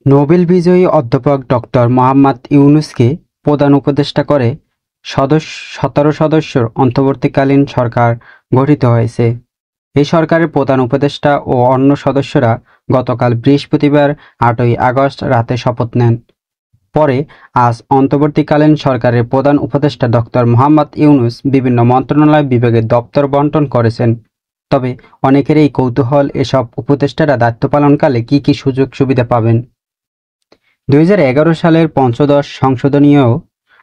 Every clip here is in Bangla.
নোবেল বিজয়ী অধ্যাপক ডক্টর মোহাম্মদ ইউনূসকে প্রধান উপদেষ্টা করে 17 সদস্যের অন্তর্বর্তীকালীন সরকার গঠিত হয়েছে। এই সরকারের প্রধান উপদেষ্টা ও অন্য সদস্যরা গতকাল বৃহস্পতিবার 8ই আগস্ট রাতে শপথ নেন। পরে আজ অন্তর্বর্তীকালীন সরকারের প্রধান উপদেষ্টা ডক্টর মোহাম্মদ ইউনূস বিভিন্ন মন্ত্রণালয় বিভাগের দপ্তর বণ্টন করেছেন। তবে অনেকেরই কৌতূহল, এসব উপদেষ্টারা দায়িত্ব পালনকালে কি কি সুযোগ সুবিধা পাবেন। 2011 সালের পঞ্চদশ সংশোধনীয়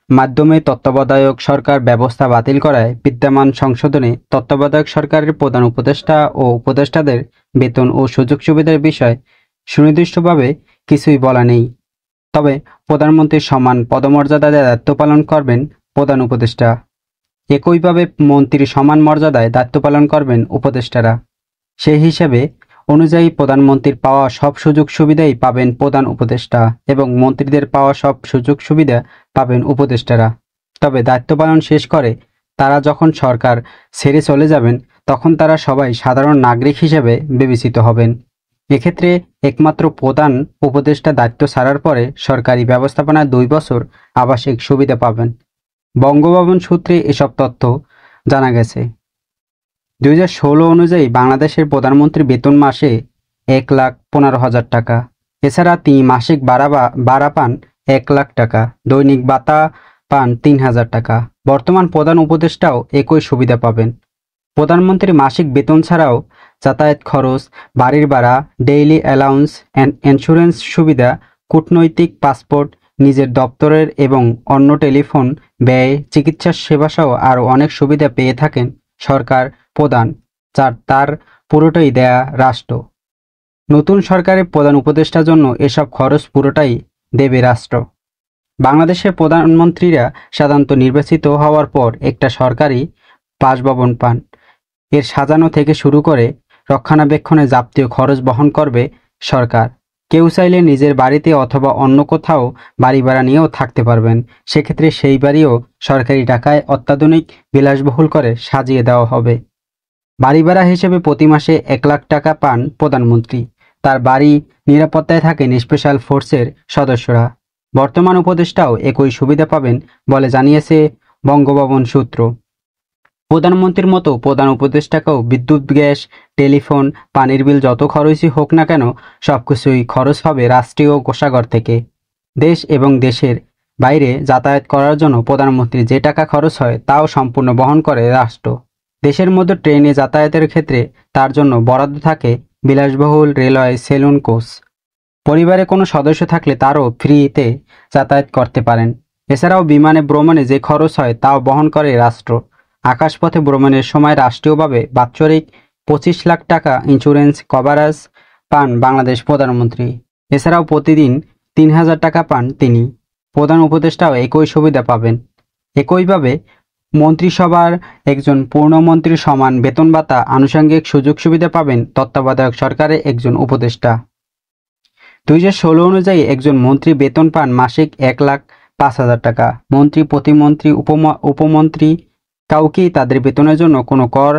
মাধ্যমে তত্ত্বাবধায়ক সরকার ব্যবস্থা বাতিল করায় বিদ্যমান সংশোধনে তত্ত্বাবধায়ক সরকারের প্রধান উপদেষ্টা ও উপদেষ্টাদের বেতন ও সুযোগ সুবিধার বিষয়ে সুনির্দিষ্টভাবে কিছুই বলা নেই। তবে প্রধানমন্ত্রীর সমান পদমর্যাদায় দায়িত্ব পালন করবেন প্রধান উপদেষ্টা। একইভাবে মন্ত্রীর সমান মর্যাদায় দায়িত্ব পালন করবেন উপদেষ্টারা। সেই হিসেবে অনুযায়ী প্রধানমন্ত্রীর পাওয়া সব সুযোগ সুবিধাই পাবেন প্রধান উপদেষ্টা এবং মন্ত্রীদের পাওয়া সব সুযোগ সুবিধা পাবেন উপদেষ্টারা। তবে দায়িত্ব পালন শেষ করে তারা যখন সরকার ছেড়ে চলে যাবেন, তখন তারা সবাই সাধারণ নাগরিক হিসেবে বিবেচিত হবেন। এক্ষেত্রে একমাত্র প্রধান উপদেষ্টা দায়িত্ব ছাড়ার পরে সরকারি ব্যবস্থাপনায় 2 বছর আবাসিক সুবিধা পাবেন। বঙ্গভবন সূত্রে এসব তথ্য জানা গেছে। 2016 অনুযায়ী বাংলাদেশের প্রধানমন্ত্রীর বেতন মাসে 1,15,000 টাকা। এছাড়া তিনি মাসিক ভাড়া পান 1 লাখ টাকা, দৈনিক ভাতা পান 3,000 টাকা। বর্তমান প্রধান উপদেষ্টাও একই সুবিধা পাবেন। প্রধানমন্ত্রী মাসিক বেতন ছাড়াও যাতায়াত খরচ, বাড়ির ভাড়া, ডেইলি অ্যালাউন্স, ইন্স্যুরেন্স সুবিধা, কূটনৈতিক পাসপোর্ট, নিজের দপ্তরের এবং অন্য টেলিফোন ব্যয়, চিকিৎসা সেবাসহ আরও অনেক সুবিধা পেয়ে থাকেন সরকার প্রধান, তার পুরোটাই দেয়া রাষ্ট্র। নতুন সরকারের প্রধান উপদেষ্টার জন্য এসব খরচ পুরোটাই দেবে রাষ্ট্র। বাংলাদেশের প্রধানমন্ত্রীরা সাধারণত নির্বাচিত হওয়ার পর একটা সরকারি বাসভবন পান। এর সাজানো থেকে শুরু করে রক্ষণাবেক্ষণে যাবতীয় খরচ বহন করবে সরকার। কেউ চাইলে নিজের বাড়িতে অথবা অন্য কোথাও বাড়ি ভাড়া নিয়েও থাকতে পারবেন। সেক্ষেত্রে সেই বাড়িও সরকারি টাকায় অত্যাধুনিক বিলাসবহুল করে সাজিয়ে দেওয়া হবে। বাড়ি ভাড়া হিসেবে প্রতি মাসে 1 লাখ টাকা পান প্রধানমন্ত্রী। তার বাড়ি নিরাপত্তায় থাকেন স্পেশাল ফোর্সের সদস্যরা। বর্তমান উপদেষ্টাও একই সুবিধা পাবেন বলে জানিয়েছে বঙ্গভবন সূত্র। প্রধানমন্ত্রীর মতো প্রধান উপদেষ্টাকেও বিদ্যুৎ, গ্যাস, টেলিফোন, পানির বিল যত খরচই হোক না কেন সবকিছুই খরচ হবে রাষ্ট্রীয় কোষাগার থেকে। দেশ এবং দেশের বাইরে যাতায়াত করার জন্য প্রধানমন্ত্রীর যে টাকা খরচ হয় তাও সম্পূর্ণ বহন করে রাষ্ট্র। দেশের মধ্যে ট্রেনে যাতায়াতের ক্ষেত্রে তার জন্য বরাদ্দ থাকে বিলাসবহুল রেলওয়ে সেলুন কোচ। পরিবারে কোনো সদস্য থাকলে তারও ফ্রিতে যাতায়াত করতে পারেন। এছাড়াও বিমানে ভ্রমণে যে খরচ হয় তাও বহন করে রাষ্ট্র। আকাশপথে ভ্রমণের সময় রাষ্ট্রীয়ভাবে বাৎসরিক 25 লাখ টাকা ইন্স্যুরেন্স কভারেজ পান বাংলাদেশ প্রধানমন্ত্রী। এছাড়াও প্রতিদিন 3,000 টাকা পান তিনি। প্রধান উপদেষ্টাও একই সুবিধা পাবেন। একইভাবে মন্ত্রিসভার একজন পূর্ণমন্ত্রীর সমান বেতন ভাতা, আনুষঙ্গিক সুযোগ সুবিধা পাবেন তত্ত্বাবধায়ক সরকারের একজন উপদেষ্টা। 2016 অনুযায়ী একজন মন্ত্রী বেতন পান মাসিক 1,05,000 টাকা। মন্ত্রী, প্রতিমন্ত্রী, উপমন্ত্রী কাউকেই তাদের বেতনের জন্য কোনো কর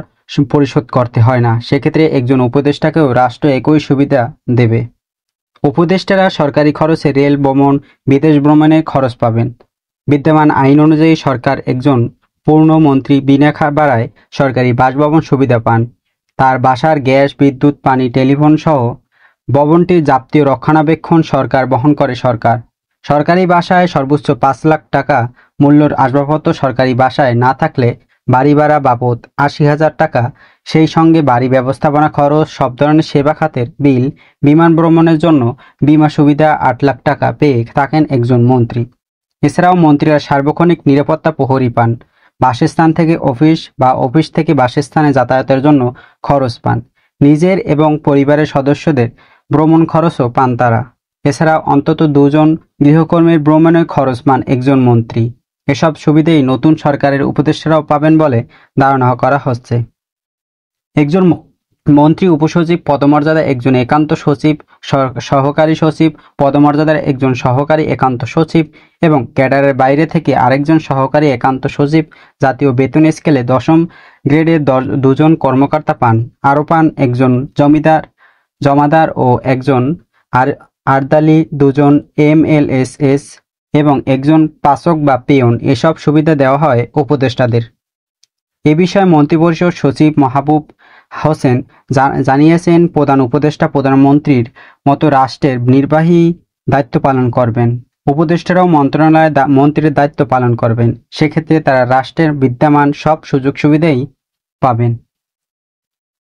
পরিশোধ করতে হয় না। সেক্ষেত্রে একজন উপদেষ্টাকেও রাষ্ট্র একই সুবিধা দেবে। উপদেষ্টারা সরকারি খরচে রেল ভ্রমণ, বিদেশ ভ্রমণের খরচ পাবেন। বিদ্যমান আইন অনুযায়ী সরকার একজন পূর্ণমন্ত্রী বিনা ভাড়ায় সরকারি বাসভবন সুবিধা পান। তার বাসার গ্যাস, বিদ্যুৎ, পানি, টেলিফোন সহ ভবনটির যাবতীয় রক্ষণাবেক্ষণ সরকার বহন করে। সরকারি বাসায় সর্বোচ্চ 5 লাখ টাকা মূল্যের আসবাবপত্র সরকারি বাসায় না থাকলে বাড়ি ভাড়া বাবদ 80,000 টাকা, সেই সঙ্গে বাড়ি ব্যবস্থাপনা খরচ, সব ধরনের সেবা খাতের বিল, বিমান ভ্রমণের জন্য বিমা সুবিধা 8 লাখ টাকা পেয়ে থাকেন একজন মন্ত্রী। এছাড়াও মন্ত্রীরা সার্বক্ষণিক নিরাপত্তা প্রহরী পান। বাসস্থান থেকে অফিস বা অফিস থেকে বাসস্থানে যাতায়াতের জন্য খরচ পান। নিজের এবং পরিবারের সদস্যদের ভ্রমণ খরচও পান তারা। এছাড়া অন্তত 2 জন গৃহকর্মীর ভ্রমণের খরচ পান একজন মন্ত্রী। এসব সুবিধাই নতুন সরকারের উপদেষ্টারাও পাবেন বলে ধারণা করা হচ্ছে। একজন মন্ত্রী উপসচিব পদমর্যাদার একজন একান্ত সচিব, সহকারী সচিব পদমর্যাদার একজন সহকারী একান্ত সচিব এবং ক্যাডারের বাইরে থেকে আরেকজন সহকারী একান্ত সচিব জাতীয় বেতন স্কেলে 10ম গ্রেডের 2 জন কর্মকর্তা পান। আরও পান একজন জমাদার ও একজন আর্দালি, 2 জন এমএলএসএস এবং একজন পাচক বা পেয়ন এসব সুবিধা দেওয়া হয় উপদেষ্টাদের। এ বিষয়ে মন্ত্রিপরিষদ সচিব মাহবুব হোসেন জানিয়েছেন, প্রধান উপদেষ্টা প্রধানমন্ত্রীর মতো রাষ্ট্রের নির্বাহী দায়িত্ব পালন করবেন। উপদেষ্টারাও মন্ত্রণালয়ের মন্ত্রীর দায়িত্ব পালন করবেন। সেক্ষেত্রে তারা রাষ্ট্রের বিদ্যমান সব সুযোগ সুবিধাই পাবেন।